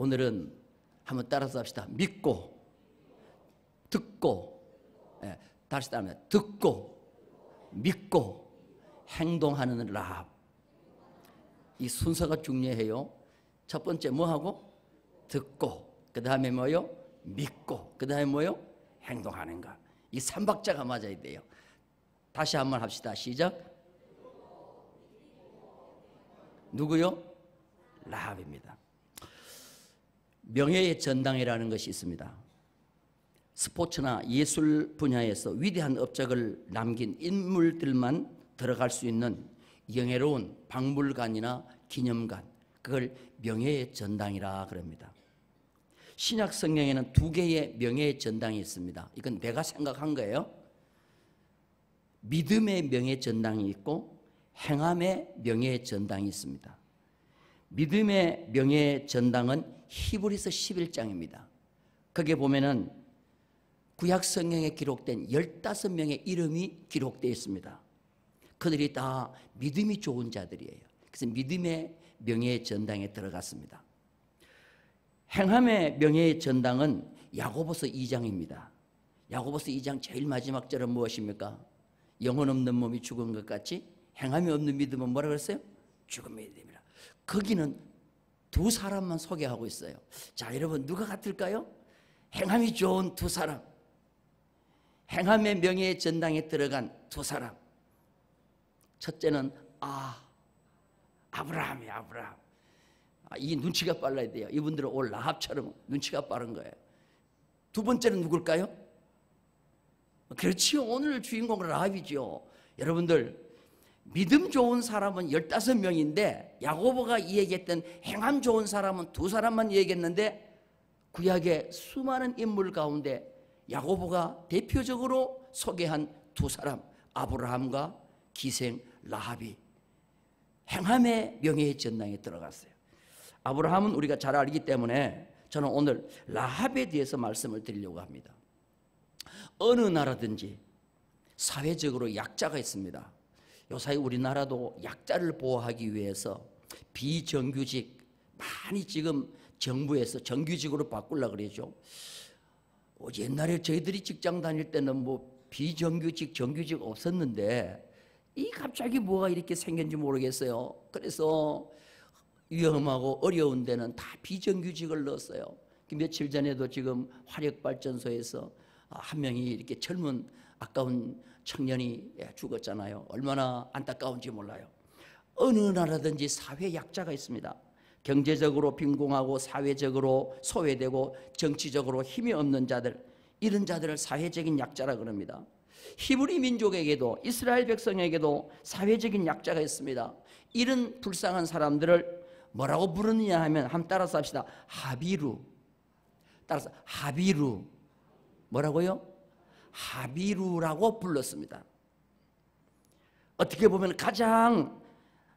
오늘은 한번 따라서 합시다. 믿고, 듣고, 다시 따라하면 듣고, 믿고, 행동하는 라합. 이 순서가 중요해요. 첫 번째 뭐하고? 듣고, 그 다음에 뭐요? 믿고, 그 다음에 뭐요? 행동하는 것. 이 3박자가 맞아야 돼요. 다시 한번 합시다. 시작. 누구요? 라합입니다. 명예의 전당이라는 것이 있습니다. 스포츠나 예술 분야에서 위대한 업적을 남긴 인물들만 들어갈 수 있는 영예로운 박물관이나 기념관, 그걸 명예의 전당이라 그럽니다. 신약 성경에는 2개의 명예의 전당이 있습니다. 이건 내가 생각한 거예요. 믿음의 명예의 전당이 있고 행함의 명예의 전당이 있습니다. 믿음의 명예의 전당은 히브리서 11장입니다. 거기에 보면은 구약 성경에 기록된 15명의 이름이 기록되어 있습니다. 그들이 다 믿음이 좋은 자들이에요. 그래서 믿음의 명예의 전당에 들어갔습니다. 행함의 명예의 전당은 야고보서 2장입니다. 야고보서 2장 제일 마지막 절은 무엇입니까? 영혼 없는 몸이 죽은 것 같이 행함이 없는 믿음은 뭐라 그랬어요? 죽음의 믿음이라. 거기는 2 사람만 소개하고 있어요. 자, 여러분 누가 같을까요? 행함이 좋은 2 사람. 행함의 명예의 전당에 들어간 2 사람. 첫째는 아브라함이에요. 아브라함. 이 눈치가 빨라야 돼요. 이분들은 올 라합처럼 눈치가 빠른 거예요. 2 번째는 누굴까요? 그렇지요. 오늘 주인공은 라합이죠. 여러분들, 믿음 좋은 사람은 15명인데 야고보가 이야기했던 행함 좋은 사람은 2 사람만 이야기했는데 구약의 수많은 인물 가운데 야고보가 대표적으로 소개한 2 사람, 아브라함과 기생 라합이 행함의 명예의 전당에 들어갔어요. 아브라함은 우리가 잘 알기 때문에 저는 오늘 라합에 대해서 말씀을 드리려고 합니다. 어느 나라든지 사회적으로 약자가 있습니다. 요사이 우리나라도 약자를 보호하기 위해서 비정규직 많이 지금 정부에서 정규직으로 바꾸려고 그러죠. 옛날에 저희들이 직장 다닐 때는 뭐 비정규직, 정규직 없었는데 이 갑자기 뭐가 이렇게 생겼는지 모르겠어요. 그래서 위험하고 어려운 데는 다 비정규직을 넣었어요. 며칠 전에도 지금 화력발전소에서 1명이 이렇게 젊은 아까운 청년이 죽었잖아요. 얼마나 안타까운지 몰라요. 어느 나라든지 사회 약자가 있습니다. 경제적으로 빈곤하고 사회적으로 소외되고 정치적으로 힘이 없는 자들, 이런 자들을 사회적인 약자라 그럽니다. 히브리 민족에게도 이스라엘 백성에게도 사회적인 약자가 있습니다. 이런 불쌍한 사람들을 뭐라고 부르느냐 하면 한번 따라서 합시다. 하비루. 따라서 하비루. 뭐라고요? 하비루라고 불렀습니다. 어떻게 보면 가장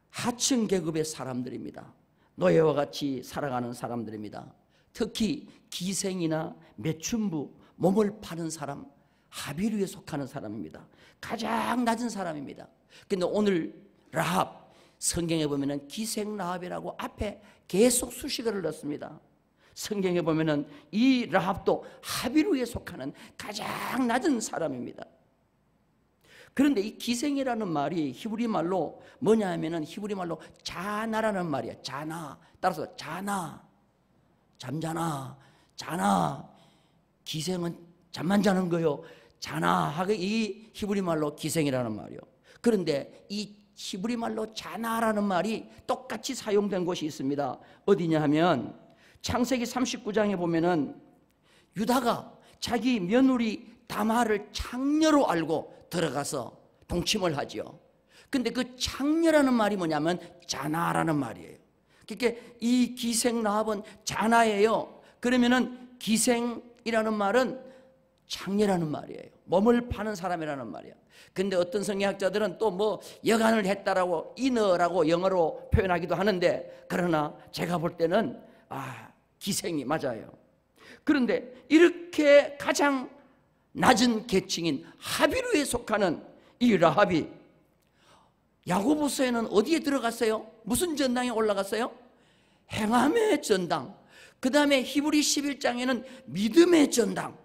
하층 계급의 사람들입니다. 노예와 같이 살아가는 사람들입니다. 특히 기생이나 매춘부, 몸을 파는 사람, 하비루에 속하는 사람입니다. 가장 낮은 사람입니다. 그런데 오늘 라합, 성경에 보면은 기생 라합이라고 앞에 계속 수식어를 넣습니다. 성경에 보면은 이 라합도 하비루에 속하는 가장 낮은 사람입니다. 그런데 이 기생이라는 말이 히브리 말로 뭐냐 하면은 히브리 말로 자나라는 말이에요. 자나. 따라서 자나. 잠자나. 자나. 기생은 잠만 자는 거요. 자나 하고 이 히브리 말로 기생이라는 말이요. 그런데 이 히브리 말로 자나라는 말이 똑같이 사용된 곳이 있습니다. 어디냐 하면 창세기 39장에 보면은 유다가 자기 며느리 다말을 창녀로 알고 들어가서 동침을 하죠. 근데 그 창녀라는 말이 뭐냐면 자나라는 말이에요. 그러니까 이 기생 라합은 자나예요. 그러면은 기생이라는 말은 창녀라는 말이에요. 몸을 파는 사람이라는 말이에요. 근데 어떤 성경학자들은 또 뭐 여간을 했다라고 인어라고 영어로 표현하기도 하는데, 그러나 제가 볼 때는 기생이 맞아요. 그런데 이렇게 가장 낮은 계층인 하비루에 속하는 이 라합이 야고보서에는 어디에 들어갔어요? 무슨 전당에 올라갔어요? 행함의 전당. 그 다음에 히브리 11장에는 믿음의 전당.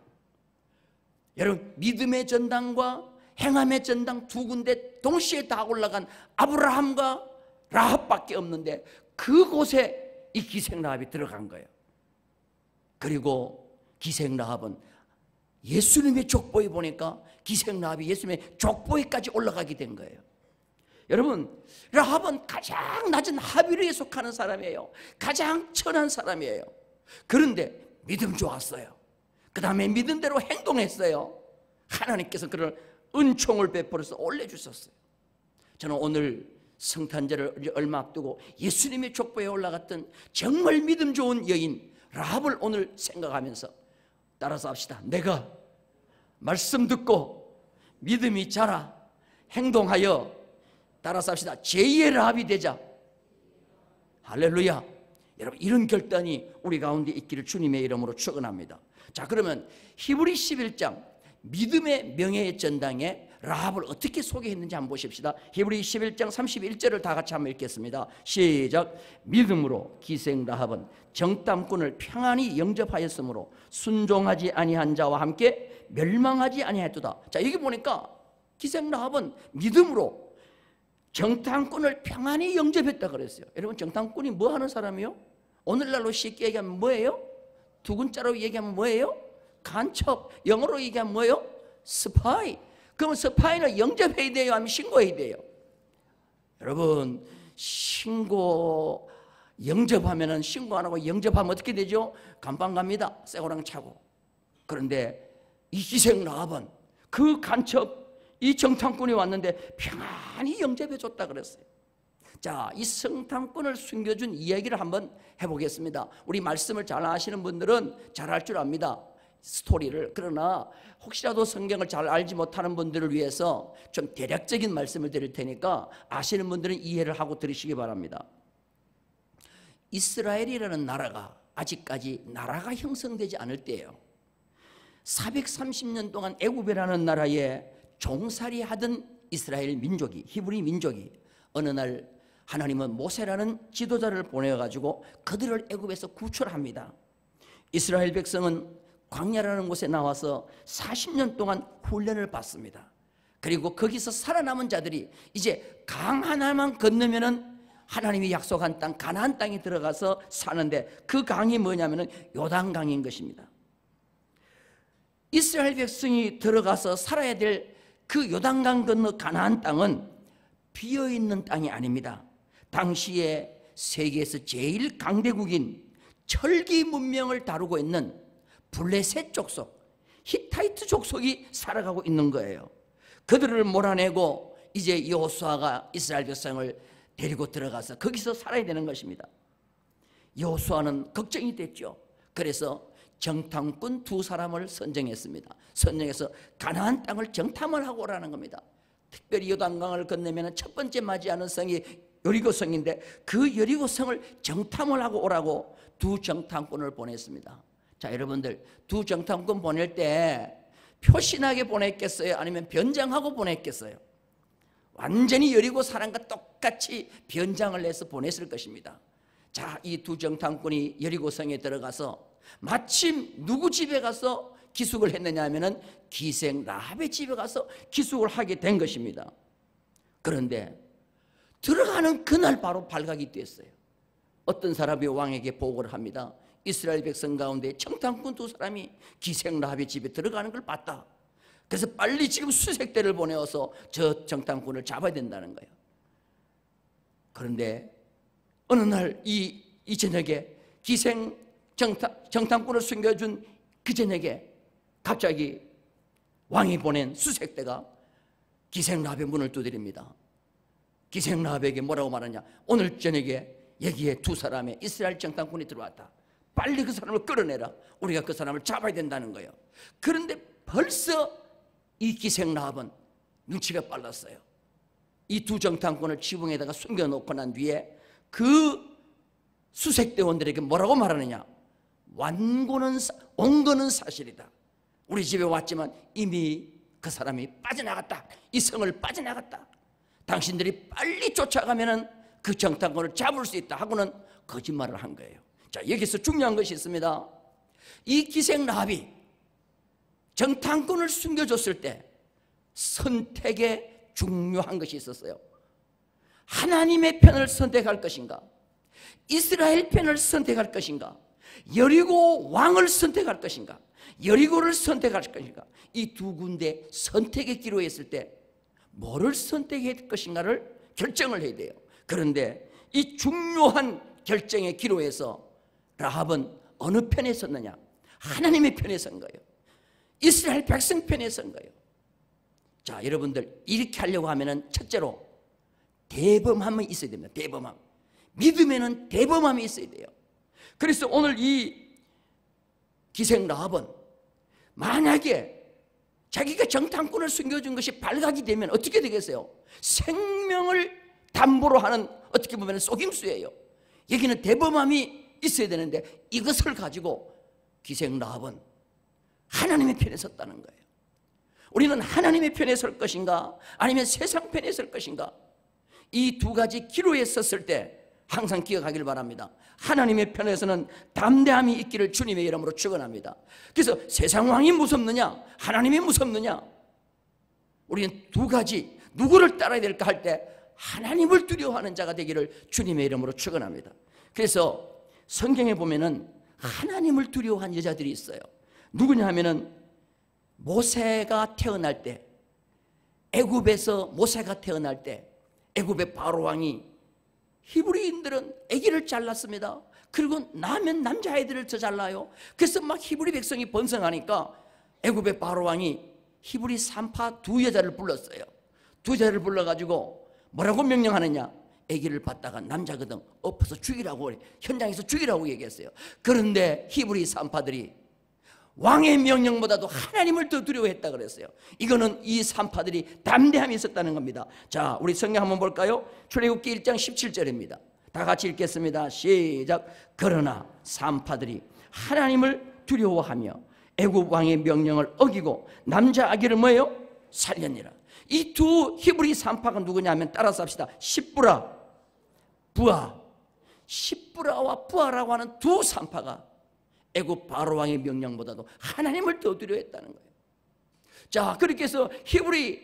여러분, 믿음의 전당과 행함의 전당 두 군데 동시에 다 올라간 아브라함과 라합밖에 없는데 그곳에 이 기생 라합이 들어간 거예요. 그리고 기생 라합은 예수님의 족보에 보니까 기생 라합이 예수님의 족보에까지 올라가게 된 거예요. 여러분, 라합은 가장 낮은 하비르에 속하는 사람이에요. 가장 천한 사람이에요. 그런데 믿음 좋았어요. 그 다음에 믿은 대로 행동했어요. 하나님께서 그를 은총을 베풀어서 올려주셨어요. 저는 오늘 성탄절을 얼마 앞두고 예수님의 족보에 올라갔던 정말 믿음 좋은 여인 라합을 오늘 생각하면서 따라서 합시다. 내가 말씀 듣고 믿음이 자라 행동하여, 따라서 합시다. 제2의 라합이 되자. 할렐루야. 여러분, 이런 결단이 우리 가운데 있기를 주님의 이름으로 축원합니다. 자, 그러면 히브리 11장 믿음의 명예의 전당에 라합을 어떻게 소개했는지 한번 보십시다. 히브리 11장 31절을 다 같이 한번 읽겠습니다. 시작. 믿음으로 기생 라합은 정탐꾼을 평안히 영접하였으므로 순종하지 아니한 자와 함께 멸망하지 아니하였도다. 자, 여기 보니까 기생 라합은 믿음으로 정탐꾼을 평안히 영접했다 그랬어요. 여러분, 정탐꾼이 뭐 하는 사람이요? 오늘날로 쉽게 얘기하면 뭐예요? 두 글자로 얘기하면 뭐예요? 간첩. 영어로 얘기하면 뭐예요? 스파이. 그러면 스파이는 영접해야 돼요? 아니면 신고해야 돼요? 여러분, 영접하면은 신고 안 하고 영접하면 어떻게 되죠? 감방 갑니다. 쇠고랑 차고. 그런데 이 기생 라합은 그 간첩, 이 정탐꾼이 왔는데 평안히 영접해 줬다 그랬어요. 자, 이 정탐꾼을 숨겨준 이야기를 한번 해보겠습니다. 우리 말씀을 잘 아시는 분들은 잘 알 줄 압니다, 스토리를. 그러나 혹시라도 성경을 잘 알지 못하는 분들을 위해서 좀 대략적인 말씀을 드릴 테니까 아시는 분들은 이해를 하고 들으시기 바랍니다. 이스라엘이라는 나라가 아직까지 나라가 형성되지 않을 때예요. 430년 동안 애굽이라는 나라에 종살이 하던 이스라엘 민족이, 히브리 민족이 어느 날 하나님은 모세라는 지도자를 보내가지고 그들을 애굽에서 구출합니다. 이스라엘 백성은 광야라는 곳에 나와서 40년 동안 훈련을 받습니다. 그리고 거기서 살아남은 자들이 이제 강 하나만 건너면은 하나님이 약속한 땅 가나안 땅에 들어가서 사는데, 그 강이 뭐냐면은 요단강인 것입니다. 이스라엘 백성이 들어가서 살아야 될 그 요단강 건너 가나안 땅은 비어있는 땅이 아닙니다. 당시에 세계에서 제일 강대국인 철기 문명을 다루고 있는 블레셋 족속, 히타이트 족속이 살아가고 있는 거예요. 그들을 몰아내고 이제 여호수아가 이스라엘 백성을 데리고 들어가서 거기서 살아야 되는 것입니다. 여호수아는 걱정이 됐죠. 그래서 정탐꾼 두 사람을 선정했습니다. 선정해서 가나안 땅을 정탐을 하고 오라는 겁니다. 특별히 요단강을 건너면 첫 번째 맞이하는 성이 여리고성인데 그 여리고성을 정탐을 하고 오라고 두 정탐꾼을 보냈습니다. 자, 여러분들, 두 정탐꾼 보낼 때 표신하게 보냈겠어요? 아니면 변장하고 보냈겠어요? 완전히 여리고 사람과 똑같이 변장을 해서 보냈을 것입니다. 자, 이 두 정탐꾼이 여리고성에 들어가서 마침 누구 집에 가서 기숙을 했느냐 하면은 기생 라합의 집에 가서 기숙을 하게 된 것입니다. 그런데 들어가는 그날 바로 발각이 됐어요. 어떤 사람이 왕에게 보고를 합니다. 이스라엘 백성 가운데 정탐꾼 두 사람이 기생 라합의 집에 들어가는 걸 봤다. 그래서 빨리 지금 수색대를 보내어서 저 정탐꾼을 잡아야 된다는 거예요. 그런데 어느 날 이 저녁에 기생 정탐꾼을 숨겨준 그 저녁에 갑자기 왕이 보낸 수색대가 기생 라합의 문을 두드립니다. 기생 라합에게 뭐라고 말하냐? 오늘 저녁에 여기에 두 사람의 이스라엘 정탐꾼이 들어왔다. 빨리 그 사람을 끌어내라. 우리가 그 사람을 잡아야 된다는 거예요. 그런데 벌써 이 기생 라합은 눈치가 빨랐어요. 이 두 정탐꾼을 지붕에다가 숨겨놓고 난 뒤에 그 수색대원들에게 뭐라고 말하느냐? 온 거는 사실이다. 우리 집에 왔지만 이미 그 사람이 빠져나갔다. 이 성을 빠져나갔다. 당신들이 빨리 쫓아가면은 그 정탐꾼을 잡을 수 있다 하고는 거짓말을 한 거예요. 자, 여기서 중요한 것이 있습니다. 이 기생 라합이 정탐꾼을 숨겨줬을 때 선택에 중요한 것이 있었어요. 하나님의 편을 선택할 것인가, 이스라엘 편을 선택할 것인가, 여리고 왕을 선택할 것인가, 여리고를 선택할 것인가, 이 두 군데 선택의 기로에 있을 때 뭐를 선택할 것인가를 결정을 해야 돼요. 그런데 이 중요한 결정의 기로에서 라합은 어느 편에 섰느냐? 하나님의 편에 선 거예요. 이스라엘 백성 편에 선 거예요. 자, 여러분들 이렇게 하려고 하면은 첫째로 대범함이 있어야 됩니다. 대범함. 믿음에는 대범함이 있어야 돼요. 그래서 오늘 이 기생 라합은 만약에 자기가 정탐꾼을 숨겨준 것이 발각이 되면 어떻게 되겠어요? 생명을 담보로 하는 어떻게 보면 속임수예요. 여기는 대범함이 있어야 되는데 이것을 가지고 기생 라합은 하나님의 편에 섰다는 거예요. 우리는 하나님의 편에 설 것인가 아니면 세상 편에 설 것인가, 이 두 가지 기로에 섰을 때 항상 기억하길 바랍니다. 하나님의 편에서는 담대함이 있기를 주님의 이름으로 축원합니다. 그래서 세상 왕이 무섭느냐 하나님이 무섭느냐, 우리는 두 가지 누구를 따라야 될까 할 때 하나님을 두려워하는 자가 되기를 주님의 이름으로 축원합니다. 그래서 성경에 보면은 하나님을 두려워한 여자들이 있어요. 누구냐 하면은 모세가 태어날 때, 애굽에서 모세가 태어날 때 애굽의 바로 왕이 히브리인들은 아기를 잘랐습니다. 그리고 나면 남자아이들을 더 잘라요. 그래서 막 히브리 백성이 번성하니까 애굽의 바로 왕이 히브리 산파 두 여자를 불렀어요. 두 여자를 불러가지고 뭐라고 명령하느냐, 아기를 받다가 남자거든 엎어서 죽이라고, 현장에서 죽이라고 얘기했어요. 그런데 히브리 산파들이 왕의 명령보다도 하나님을 더 두려워했다 그랬어요. 이거는 이 산파들이 담대함이 있었다는 겁니다. 자, 우리 성경 한번 볼까요? 출애굽기 1장 17절입니다. 다 같이 읽겠습니다. 시작. 그러나 산파들이 하나님을 두려워하며 애굽 왕의 명령을 어기고 남자 아기를 뭐예요? 살렸니라. 이 두 히브리 산파가 누구냐 하면 따라서 합시다. 십부라, 부하. 십부라와 부하라고 하는 두 산파가 애굽 바로 왕의 명령보다도 하나님을 더 두려워했다는 거예요. 자, 그렇게 해서 히브리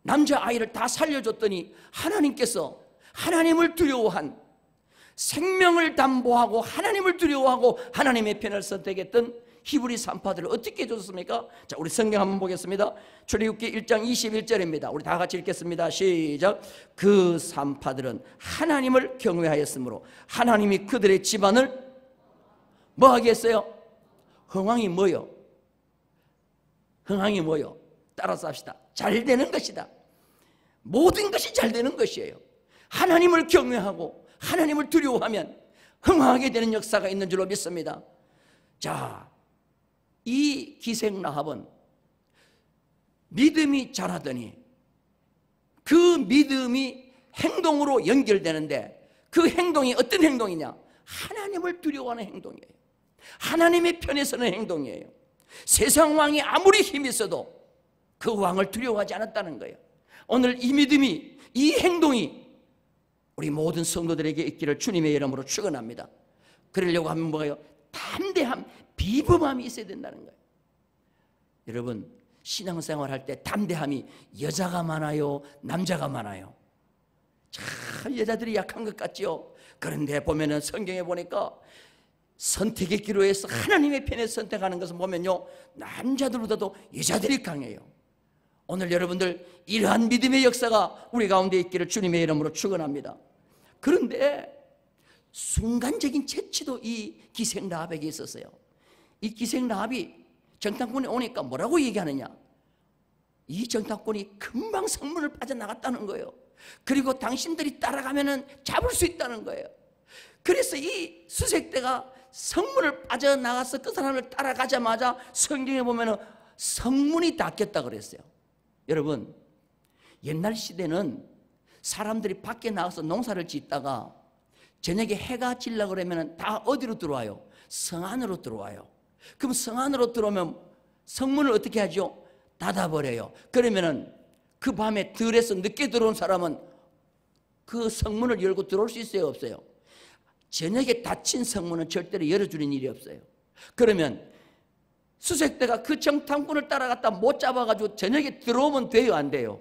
남자아이를 다 살려줬더니 하나님께서 하나님을 두려워한, 생명을 담보하고 하나님을 두려워하고 하나님의 편을 선택했던 히브리 산파들을 어떻게 해줬습니까? 자, 우리 성경 한번 보겠습니다. 출애굽기 1장 21절입니다. 우리 다 같이 읽겠습니다. 시작. 그 산파들은 하나님을 경외하였으므로 하나님이 그들의 집안을 뭐 하겠어요? 흥왕이 뭐요? 흥왕이 뭐요? 따라서 합시다. 잘 되는 것이다. 모든 것이 잘 되는 것이에요. 하나님을 경외하고 하나님을 두려워하면 흥왕하게 되는 역사가 있는 줄로 믿습니다. 자, 이 기생 라합은 믿음이 자라더니 그 믿음이 행동으로 연결되는데 그 행동이 어떤 행동이냐? 하나님을 두려워하는 행동이에요. 하나님의 편에 서는 행동이에요. 세상 왕이 아무리 힘이 있어도 그 왕을 두려워하지 않았다는 거예요. 오늘 이 믿음이, 이 행동이 우리 모든 성도들에게 있기를 주님의 이름으로 축원합니다. 그러려고 하면 뭐예요? 담대함, 비범함이 있어야 된다는 거예요. 여러분, 신앙생활 할 때 담대함이 여자가 많아요? 남자가 많아요? 참 여자들이 약한 것 같죠? 그런데 보면은 성경에 보니까 선택의 기로에서 하나님의 편에 선택하는 것을 보면요, 남자들보다도 여자들이 강해요. 오늘 여러분들 이러한 믿음의 역사가 우리 가운데 있기를 주님의 이름으로 축원합니다. 그런데 순간적인 채취도 이 기생 라합에게 있었어요. 이 기생 라합이 정탐꾼이 오니까 뭐라고 얘기하느냐, 이 정탐꾼이 금방 성문을 빠져나갔다는 거예요. 그리고 당신들이 따라가면은 잡을 수 있다는 거예요. 그래서 이 수색대가 성문을 빠져나가서 그 사람을 따라가자마자 성경에 보면은 성문이 닫혔다 그랬어요. 여러분, 옛날 시대는 사람들이 밖에 나가서 농사를 짓다가 저녁에 해가 질라 그러면 다 어디로 들어와요? 성 안으로 들어와요. 그럼 성 안으로 들어오면 성문을 어떻게 하죠? 닫아버려요. 그러면은 그 밤에 들에서 늦게 들어온 사람은 그 성문을 열고 들어올 수 있어요? 없어요? 저녁에 닫힌 성문은 절대로 열어주는 일이 없어요. 그러면 수색대가 그 정탐꾼을 따라갔다 못 잡아가지고 저녁에 들어오면 돼요, 안 돼요?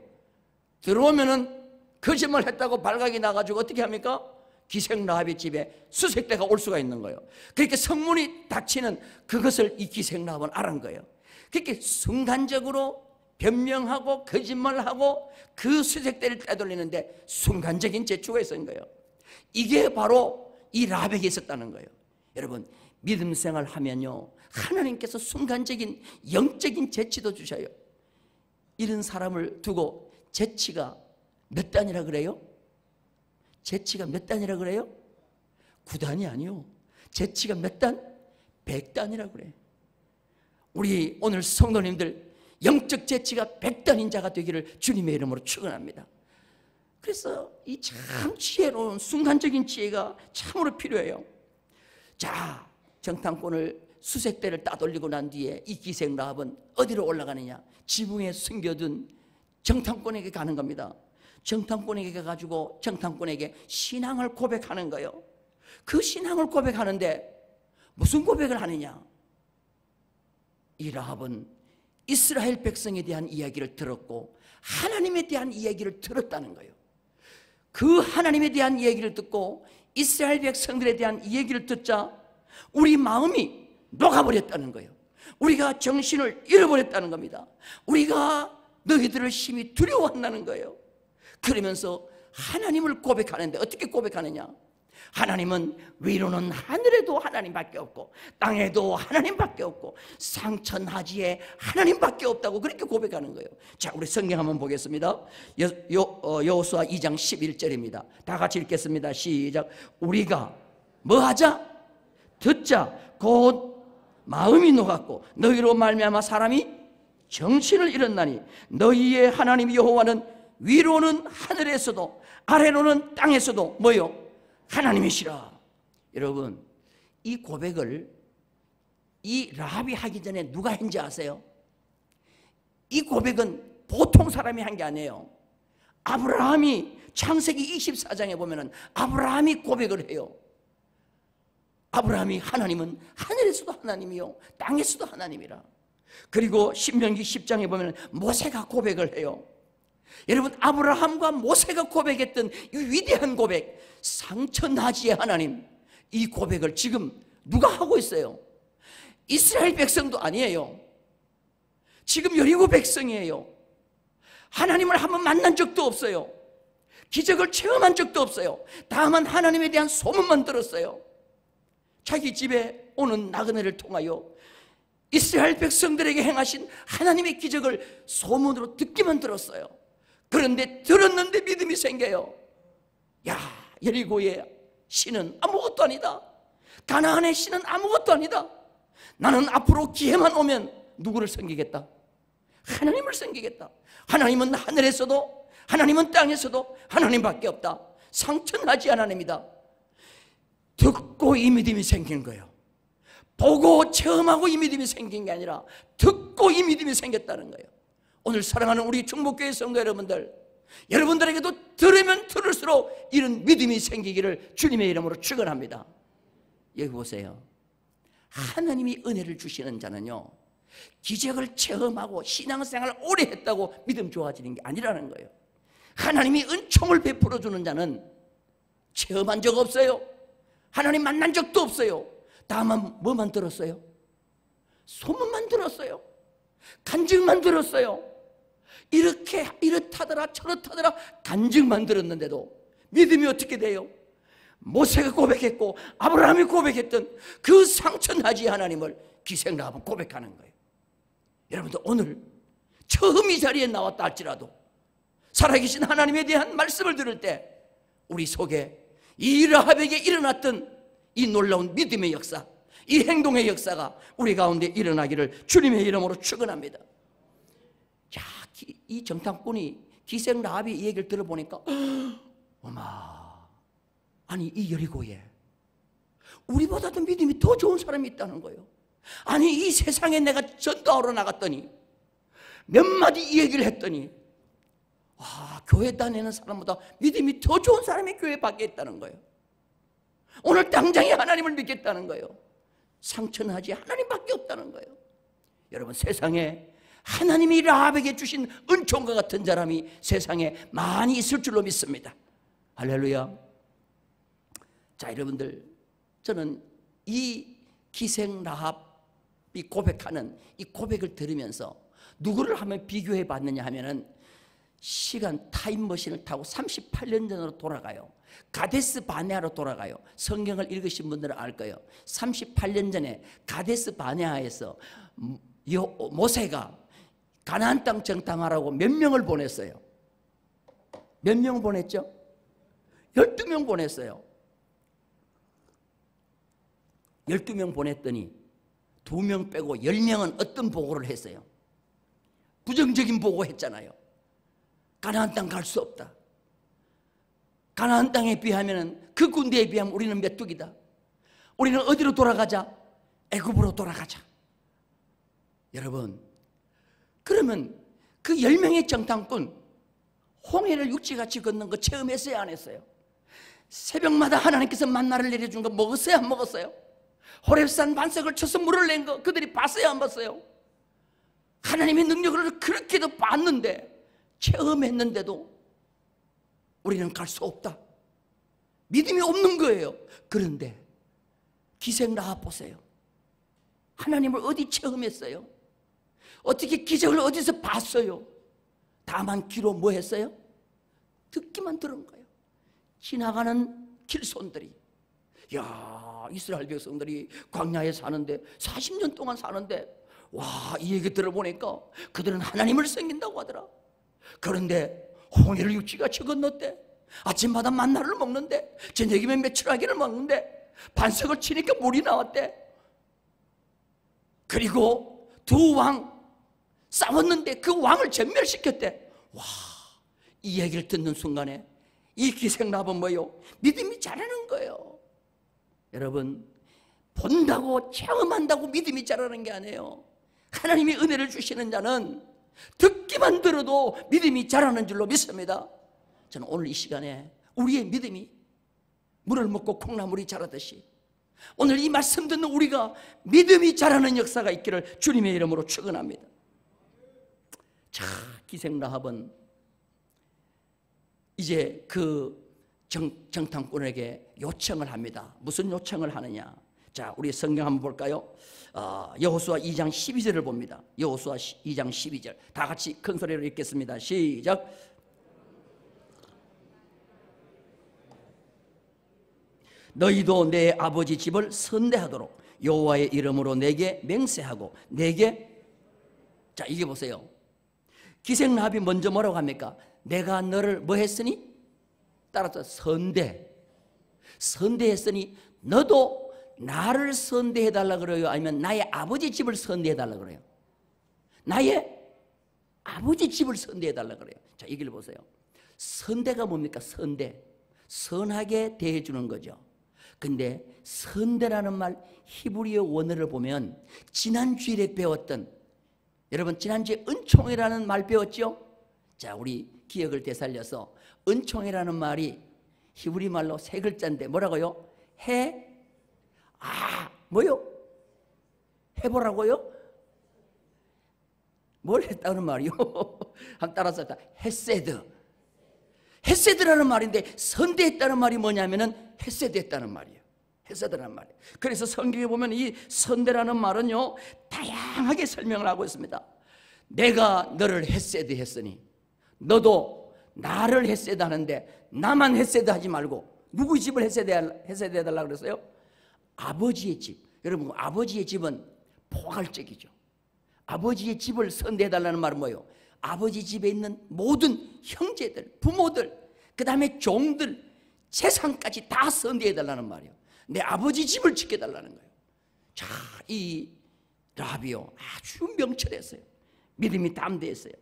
들어오면은 거짓말 했다고 발각이 나가지고 어떻게 합니까? 기생 라합의 집에 수색대가 올 수가 있는 거예요. 그러니까 성문이 닫히는 그것을 이 기생 라합은 알은 거예요. 그렇게 순간적으로 변명하고 거짓말하고 그 수색대를 빼돌리는데 순간적인 재주가 있었던 거예요. 이게 바로 이 라합에게 있었다는 거예요. 여러분, 믿음 생활 하면요, 하나님께서 순간적인 영적인 재치도 주셔요. 이런 사람을 두고 재치가 몇 단이라 그래요? 재치가 몇 단이라 그래요? 9단이 아니요. 재치가 몇 단? 100단이라 그래요. 우리 오늘 성도님들 영적 재치가 100단인 자가 되기를 주님의 이름으로 축원합니다. 그래서 이 참 지혜로운 순간적인 지혜가 참으로 필요해요. 자, 정탐꾼을 수색대를 따돌리고 난 뒤에 이 기생 라합은 어디로 올라가느냐? 지붕에 숨겨둔 정탐꾼에게 가는 겁니다. 정탐꾼에게 가가지고 정탐꾼에게 신앙을 고백하는 거예요. 그 신앙을 고백하는데 무슨 고백을 하느냐? 이 라합은 이스라엘 백성에 대한 이야기를 들었고 하나님에 대한 이야기를 들었다는 거예요. 그 하나님에 대한 이야기를 듣고 이스라엘 백성들에 대한 이야기를 듣자 우리 마음이 녹아버렸다는 거예요. 우리가 정신을 잃어버렸다는 겁니다. 우리가 너희들을 심히 두려워한다는 거예요. 그러면서 하나님을 고백하는데 어떻게 고백하느냐? 하나님은 위로는 하늘에도 하나님밖에 없고 땅에도 하나님밖에 없고 상천하지에 하나님밖에 없다고 그렇게 고백하는 거예요. 자, 우리 성경 한번 보겠습니다. 여호수아 2장 11절입니다. 다 같이 읽겠습니다. 시작. 우리가 뭐 하자? 듣자. 곧 마음이 녹았고 너희로 말미암아 사람이 정신을 잃었나니 너희의 하나님 여호와는 위로는 하늘에서도 아래로는 땅에서도 뭐요? 하나님이시라. 여러분, 이 고백을 이 라합이 하기 전에 누가 했는지 아세요? 이 고백은 보통 사람이 한 게 아니에요. 아브라함이 창세기 24장에 보면은 아브라함이 고백을 해요. 아브라함이 하나님은 하늘에서도 하나님이요 땅에서도 하나님이라. 그리고 신명기 10장에 보면 모세가 고백을 해요. 여러분, 아브라함과 모세가 고백했던 이 위대한 고백, 상천하지의 하나님, 이 고백을 지금 누가 하고 있어요? 이스라엘 백성도 아니에요. 지금 여리고 백성이에요. 하나님을 한번 만난 적도 없어요. 기적을 체험한 적도 없어요. 다만 하나님에 대한 소문만 들었어요. 자기 집에 오는 나그네를 통하여 이스라엘 백성들에게 행하신 하나님의 기적을 소문으로 듣기만 들었어요. 그런데 들었는데 믿음이 생겨요. 야, 여리고의 신은 아무것도 아니다. 가나안의 신은 아무것도 아니다. 나는 앞으로 기회만 오면 누구를 섬기겠다? 하나님을 섬기겠다. 하나님은 하늘에서도 하나님은 땅에서도 하나님밖에 없다. 상천하지 하나님이다. 듣고 이 믿음이 생긴 거예요. 보고 체험하고 이 믿음이 생긴 게 아니라 듣고 이 믿음이 생겼다는 거예요. 오늘 사랑하는 우리 충북교회 성도 여러분들, 여러분들에게도 들으면 들을수록 이런 믿음이 생기기를 주님의 이름으로 축원합니다. 여기 보세요. 하나님이 은혜를 주시는 자는요, 기적을 체험하고 신앙생활을 오래 했다고 믿음 좋아지는 게 아니라는 거예요. 하나님이 은총을 베풀어 주는 자는 체험한 적 없어요. 하나님 만난 적도 없어요. 다만 뭐만 들었어요? 소문만 들었어요. 간증만 들었어요. 이렇게 이렇다더라 저렇다더라 간증만 들었는데도 믿음이 어떻게 돼요? 모세가 고백했고 아브라함이 고백했던 그 상천하지 하나님을 기생 라합은 고백하는 거예요. 여러분들, 오늘 처음 이 자리에 나왔다 할지라도 살아계신 하나님에 대한 말씀을 들을 때 우리 속에 이 라합에게 일어났던 이 놀라운 믿음의 역사, 이 행동의 역사가 우리 가운데 일어나기를 주님의 이름으로 축원합니다. 자, 이 정탐꾼이 기생 라합이 이 얘기를 들어보니까 어마, 아니 이 여리고에 우리보다도 믿음이 더 좋은 사람이 있다는 거예요. 아니 이 세상에 내가 전도하러 나갔더니 몇 마디 이 얘기를 했더니 교회 다니는 사람보다 믿음이 더 좋은 사람이 교회 밖에 있다는 거예요. 오늘 당장에 하나님을 믿겠다는 거예요. 상처는 하지 하나님밖에 없다는 거예요. 여러분, 세상에 하나님이 라합에게 주신 은총과 같은 사람이 세상에 많이 있을 줄로 믿습니다. 할렐루야. 자, 여러분들, 저는 이 기생 라합이 고백하는 이 고백을 들으면서 누구를 한번 비교해 봤느냐 하면은 시간 타임머신을 타고 38년 전으로 돌아가요. 가데스 바네아로 돌아가요. 성경을 읽으신 분들은 알 거예요. 38년 전에 가데스 바네아에서 모세가 가나안 땅 정탐하라고 몇 명을 보냈어요? 몇 명 보냈죠? 12명 보냈어요. 12명 보냈더니 2명 빼고 10명은 어떤 보고를 했어요? 부정적인 보고했잖아요. 가나안 땅 갈 수 없다. 가나안 땅에 비하면, 그 군대에 비하면 우리는 메뚜기다. 우리는 어디로 돌아가자? 애굽으로 돌아가자. 여러분, 그러면 그 10명의 정탐꾼 홍해를 육지같이 걷는 거 체험했어요, 안 했어요? 새벽마다 하나님께서 만나를 내려준 거 먹었어요, 안 먹었어요? 호렙산 반석을 쳐서 물을 낸 거 그들이 봤어요, 안 봤어요? 하나님의 능력을 그렇게도 봤는데, 체험했는데도 우리는 갈 수 없다. 믿음이 없는 거예요. 그런데 기생 라합 보세요. 하나님을 어디 체험했어요? 어떻게 기적을 어디서 봤어요? 다만 귀로 뭐 했어요? 듣기만 들은 거예요. 지나가는 길손들이, 야, 이스라엘 백성들이 광야에 사는데 40년 동안 사는데, 와, 이 얘기 들어보니까 그들은 하나님을 섬긴다고 하더라. 그런데 홍해를 육지같이 건넜대. 아침마다 만나를 먹는데, 저녁이면 메추라기를 먹는데, 반석을 치니까 물이 나왔대. 그리고 두 왕 싸웠는데 그 왕을 전멸시켰대. 와, 이 얘기를 듣는 순간에 이 기생 라합은 뭐예요? 믿음이 자라는 거예요. 여러분, 본다고 체험한다고 믿음이 자라는 게 아니에요. 하나님이 은혜를 주시는 자는 듣기만 들어도 믿음이 자라는 줄로 믿습니다. 저는 오늘 이 시간에 우리의 믿음이 물을 먹고 콩나물이 자라듯이 오늘 이 말씀 듣는 우리가 믿음이 자라는 역사가 있기를 주님의 이름으로 축원합니다. 자, 기생 라합은 이제 그 정탐꾼에게 요청을 합니다. 무슨 요청을 하느냐? 자, 우리 성경 한번 볼까요? 여호수아 2장 12절을 봅니다. 여호수아 2장 12절 다 같이 큰 소리로 읽겠습니다. 시작. 너희도 내 아버지 집을 선대하도록 여호와의 이름으로 내게 맹세하고 내게, 자, 이게 보세요. 기생 라합이 먼저 뭐라고 합니까? 내가 너를 뭐 했으니? 따라서 선대했으니 너도 나를 선대해달라 그래요? 아니면 나의 아버지 집을 선대해달라 그래요? 나의 아버지 집을 선대해달라 그래요. 자, 이 길 보세요. 선대가 뭡니까? 선대, 선하게 대해주는 거죠. 근데 선대라는 말 히브리어 원어를 보면 지난주일에 배웠던, 여러분 지난주에 은총이라는 말 배웠죠? 자, 우리 기억을 되살려서 은총이라는 말이 히브리 말로 세 글자인데 뭐라고요? 뭐요? 해보라고요? 뭘 했다는 말이요? 한번 따라서 했다. 헤세드라는 말인데 선대했다는 말이 뭐냐면은 헤세드했다는 말이에요. 헤세드라는 말이에요. 그래서 성경에 보면 이 선대라는 말은요 다양하게 설명을 하고 있습니다. 내가 너를 헤세드했으니 너도 나를 헤세드하는데 나만 헤세드하지 말고 누구 집을 헤세드해달라고 그랬어요? 아버지의 집. 여러분, 아버지의 집은 포괄적이죠. 아버지의 집을 선대해달라는 말은 뭐예요? 아버지 집에 있는 모든 형제들, 부모들, 그 다음에 종들, 재산까지 다 선대해달라는 말이에요. 내 아버지 집을 지켜달라는 거예요. 자, 이 라합이요 아주 명철했어요. 믿음이 담대했어요.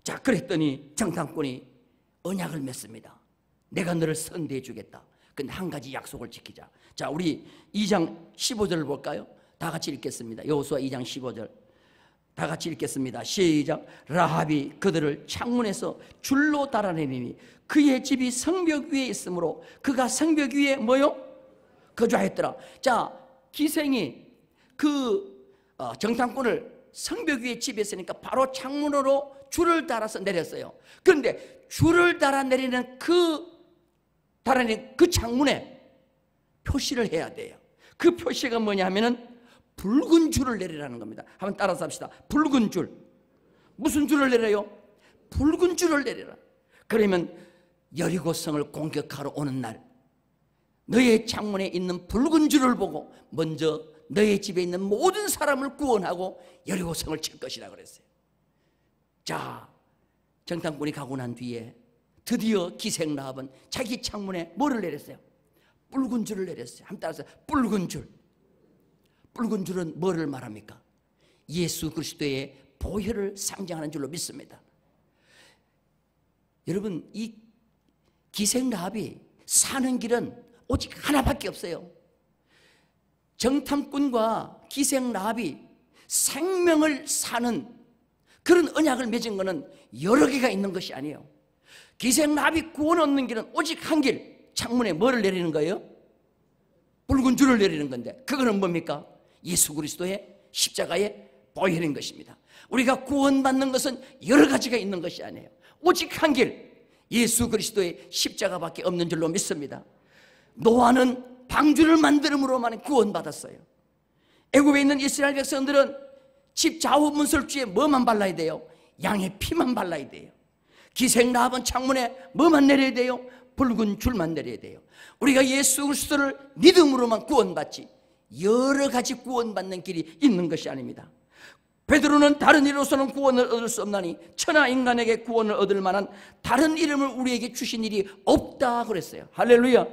자, 그랬더니 정탐꾼이 언약을 맺습니다. 내가 너를 선대해 주겠다. 근데 한 가지 약속을 지키자. 자, 우리 2장 15절을 볼까요? 다 같이 읽겠습니다. 여호수아 2장 15절 다 같이 읽겠습니다. 시작. 라합이 그들을 창문에서 줄로 달아내리니 그의 집이 성벽 위에 있으므로 그가 성벽 위에 뭐요? 거주하였더라. 자, 기생이 그 정탐꾼을 성벽 위에 집었으니까 바로 창문으로 줄을 달아서 내렸어요. 그런데 줄을 달아 내리는 그 창문에 표시를 해야 돼요. 그 표시가 뭐냐 하면은 붉은 줄을 내리라는 겁니다. 한번 따라서 합시다. 붉은 줄. 무슨 줄을 내려요? 붉은 줄을 내리라. 그러면 여리고성을 공격하러 오는 날 너의 창문에 있는 붉은 줄을 보고 먼저 너의 집에 있는 모든 사람을 구원하고 여리고성을 칠 것이라 그랬어요. 자, 정탐꾼이 가고 난 뒤에 드디어 기생 라합은 자기 창문에 뭐를 내렸어요? 붉은 줄을 내렸어요. 한번 따라서 붉은 줄. 붉은 줄은 뭐를 말합니까? 예수 그리스도의 보혈을 상징하는 줄로 믿습니다. 여러분, 이 기생 라합이 사는 길은 오직 하나밖에 없어요. 정탐꾼과 기생 라합이 생명을 사는 그런 언약을 맺은 것은 여러 개가 있는 것이 아니에요. 기생 라합이 구원 얻는 길은 오직 한 길, 창문에 뭐를 내리는 거예요? 붉은 줄을 내리는 건데 그거는 뭡니까? 예수 그리스도의 십자가의 보혈인 것입니다. 우리가 구원받는 것은 여러 가지가 있는 것이 아니에요. 오직 한 길, 예수 그리스도의 십자가밖에 없는 줄로 믿습니다. 노아는 방주를 만들음으로만 구원받았어요. 애굽에 있는 이스라엘 백성들은 집 좌우 문설주에 뭐만 발라야 돼요? 양의 피만 발라야 돼요. 기생 라합은 창문에 뭐만 내려야 돼요? 붉은 줄만 내려야 돼요. 우리가 예수 그리스도를 믿음으로만 구원받지 여러 가지 구원받는 길이 있는 것이 아닙니다. 베드로는 다른 이로서는 구원을 얻을 수 없나니 천하 인간에게 구원을 얻을 만한 다른 이름을 우리에게 주신 일이 없다 그랬어요. 할렐루야.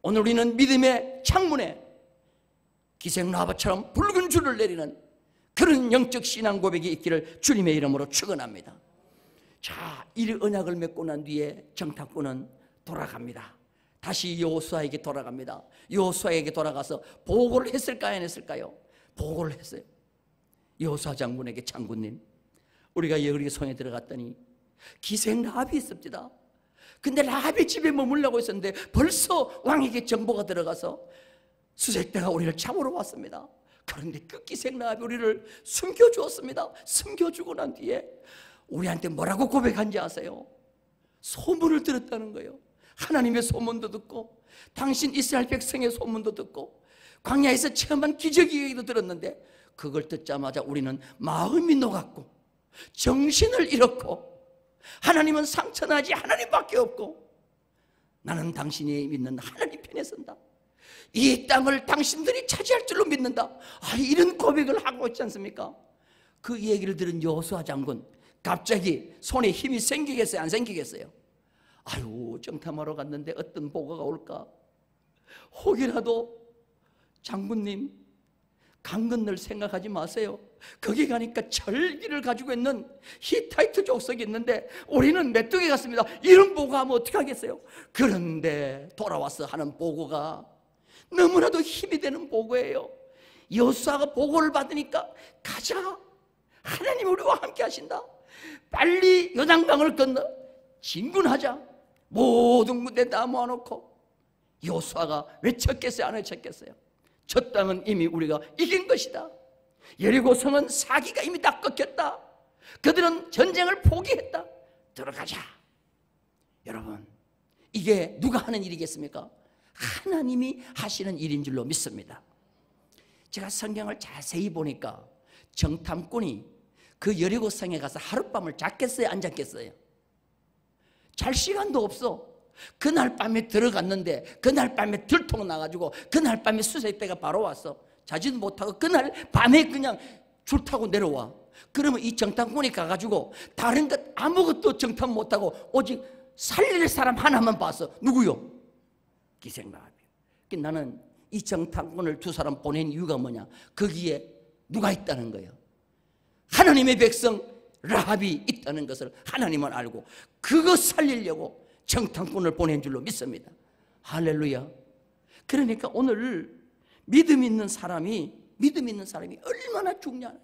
오늘 우리는 믿음의 창문에 기생 라합처럼 붉은 줄을 내리는 그런 영적 신앙 고백이 있기를 주님의 이름으로 축원합니다. 자, 이 언약을 맺고 난 뒤에 정탐꾼은 돌아갑니다. 다시 여호수아에게 돌아갑니다. 여호수아에게 돌아가서 보고를 했을까요? 안 했을까요? 보고를 했어요. 여호수아 장군에게, 장군님, 우리가 여리고성에 들어갔더니 기생 라합이 있습니다. 근데 라합이 집에 머물려고 있었는데 벌써 왕에게 정보가 들어가서 수색대가 우리를 잡으러 왔습니다. 그런데 그 기생 라합이 우리를 숨겨주었습니다. 숨겨주고 난 뒤에 우리한테 뭐라고 고백한지 아세요? 소문을 들었다는 거예요. 하나님의 소문도 듣고 당신 이스라엘 백성의 소문도 듣고 광야에서 체험한 기적의 얘기도 들었는데 그걸 듣자마자 우리는 마음이 녹았고 정신을 잃었고 하나님은 상처나지 하나님밖에 없고 나는 당신이 믿는 하나님 편에 선다. 이 땅을 당신들이 차지할 줄로 믿는다. 이런 고백을 하고 있지 않습니까? 그 얘기를 들은 여호수아 장군 갑자기 손에 힘이 생기겠어요? 안 생기겠어요? 아유, 정탐하러 갔는데 어떤 보고가 올까? 혹이라도 장군님 강 건널 생각하지 마세요. 거기 가니까 절기를 가지고 있는 히타이트 족속이 있는데 우리는 메뚜기 같습니다. 이런 보고하면 어떡하겠어요? 그런데 돌아와서 하는 보고가 너무나도 힘이 되는 보고예요. 여호수아가 보고를 받으니까 가자, 하나님 우리와 함께 하신다. 빨리 요단강을 건너 진군하자. 모든 군대 다 모아놓고 여호수아가 외쳤겠어요? 안 외쳤겠어요? 저 땅은 이미 우리가 이긴 것이다. 여리고성은 사기가 이미 다 꺾였다. 그들은 전쟁을 포기했다. 들어가자. 여러분, 이게 누가 하는 일이겠습니까? 하나님이 하시는 일인 줄로 믿습니다. 제가 성경을 자세히 보니까 정탐꾼이 그 여리고성에 가서 하룻밤을 잤겠어요? 안 잤겠어요? 잘 시간도 없어. 그날 밤에 들어갔는데 그날 밤에 들통 나가지고 그날 밤에 수색대가 바로 왔어. 자지도 못하고 그날 밤에 그냥 줄 타고 내려와. 그러면 이 정탐꾼이 가가지고 다른 것 아무것도 정탐 못하고 오직 살릴 사람 하나만 봤어. 누구요? 기생 라합이요. 나는 이 정탐꾼을 두 사람 보낸 이유가 뭐냐? 거기에 누가 있다는 거예요? 하나님의 백성 라합이 있다는 것을 하나님은 알고 그거 살리려고 정탐꾼을 보낸 줄로 믿습니다. 할렐루야. 그러니까 오늘 믿음 있는 사람이 얼마나 중요하냐.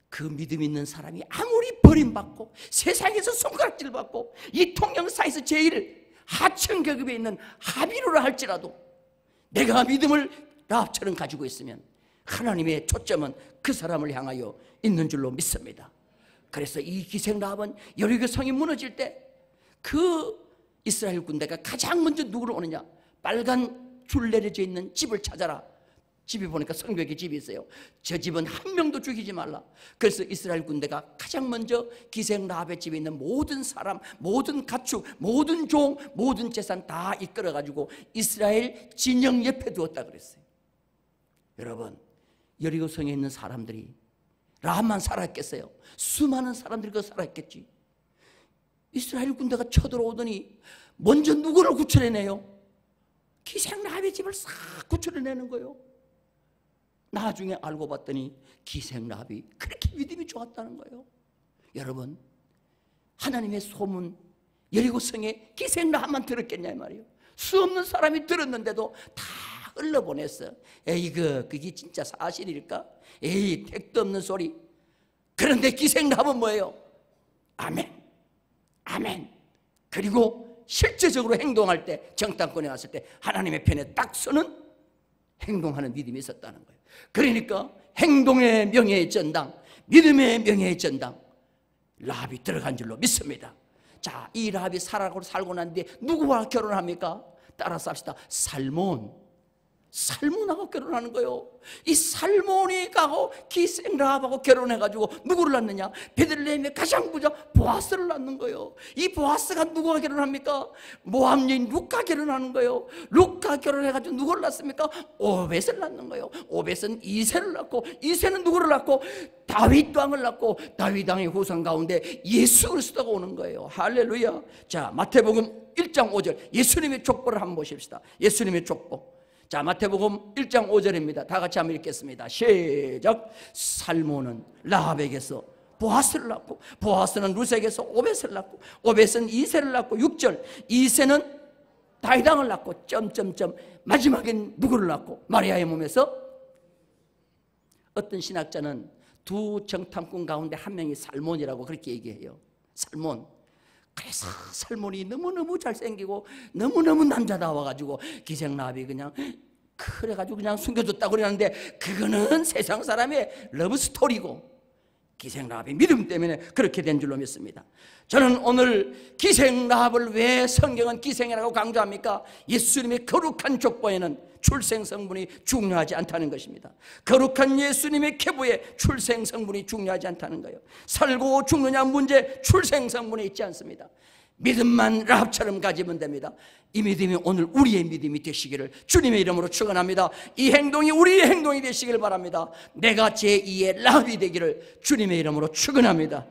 그 믿음 있는 사람이 아무리 버림받고 세상에서 손가락질 받고 이 통영사에서 제일 하층 계급에 있는 하비루라 할지라도 내가 믿음을 라합처럼 가지고 있으면 하나님의 초점은 그 사람을 향하여 있는 줄로 믿습니다. 그래서 이 기생 라합은 여리고 성이 무너질 때 그 이스라엘 군대가 가장 먼저 누구를 오느냐? 빨간 줄 내려져 있는 집을 찾아라. 집이 보니까 성벽에 집이 있어요. 저 집은 한 명도 죽이지 말라. 그래서 이스라엘 군대가 가장 먼저 기생 라합의 집에 있는 모든 사람, 모든 가축, 모든 종, 모든 재산 다 이끌어가지고 이스라엘 진영 옆에 두었다 그랬어요. 여러분, 여리고 성에 있는 사람들이 라합만 살았겠어요? 수많은 사람들이 그 살았겠지. 이스라엘 군대가 쳐들어오더니 먼저 누구를 구출해내요? 기생 라합의 집을 싹 구출해내는 거예요. 나중에 알고 봤더니 기생 라합이 그렇게 믿음이 좋았다는 거예요. 여러분, 하나님의 소문, 여리고 성에 기생 라합만 들었겠냐 이 말이에요. 수 없는 사람이 들었는데도 다 흘러보냈어. 에이, 그게 진짜 사실일까? 에이, 택도 없는 소리. 그런데 기생 라합은 뭐예요? 아멘, 아멘. 그리고 실제적으로 행동할 때, 정탐꾼에 왔을 때 하나님의 편에 딱 서는 행동하는 믿음이 있었다는 거예요. 그러니까 행동의 명예의 전당, 믿음의 명예의 전당, 라합이 들어간 줄로 믿습니다. 자, 이 라합이 살고 난 뒤에 누구와 결혼합니까? 따라서 합시다. 살몬하고 결혼하는 거예요. 이 살몬이 가고 기생 라합하고 결혼해가지고 누구를 낳느냐? 베들레헴의 가장 부자 보아스를 낳는 거예요. 이 보아스가 누구와 결혼합니까? 모압 여인 룻과 결혼하는 거예요. 룻과 결혼해가지고 누구를 낳습니까? 오벳을 낳는 거예요. 오벳은 이새를 낳고, 이새는 누구를 낳고? 다윗 왕을 낳고, 다윗 왕의 후손 가운데 예수 그리스도가 오는 거예요. 할렐루야. 자, 마태복음 1장 5절 예수님의 족보를 한번 보십시다. 예수님의 족보. 자, 마태복음 1장 5절입니다. 다 같이 한번 읽겠습니다. 시작. 살몬은 라합에게서 보아스를 낳고, 보아스는 룻에게서 오벳을 낳고, 오벳은 이새를 낳고, 6절 이새는 다윗 왕을 낳고, 마지막엔 누구를 낳고? 마리아의 몸에서. 어떤 신학자는 두 정탐꾼 가운데 한 명이 살몬이라고 그렇게 얘기해요. 살몬. 그래서 살몬이 너무너무 잘생기고 너무너무 남자다워가지고 기생 라합이 그냥 그래가지고 그냥 숨겨줬다고 그러는데, 그거는 세상 사람의 러브스토리고 기생 라합의 믿음 때문에 그렇게 된 줄로 믿습니다. 저는 오늘 기생 라합을 왜 성경은 기생이라고 강조합니까? 예수님의 거룩한 족보에는 출생 성분이 중요하지 않다는 것입니다. 거룩한 예수님의 계보에 출생 성분이 중요하지 않다는 거예요. 살고 죽느냐 문제, 출생 성분에 있지 않습니다. 믿음만 라합처럼 가지면 됩니다. 이 믿음이 오늘 우리의 믿음이 되시기를 주님의 이름으로 축원합니다. 이 행동이 우리의 행동이 되시길 바랍니다. 내가 제2의 라합이 되기를 주님의 이름으로 축원합니다.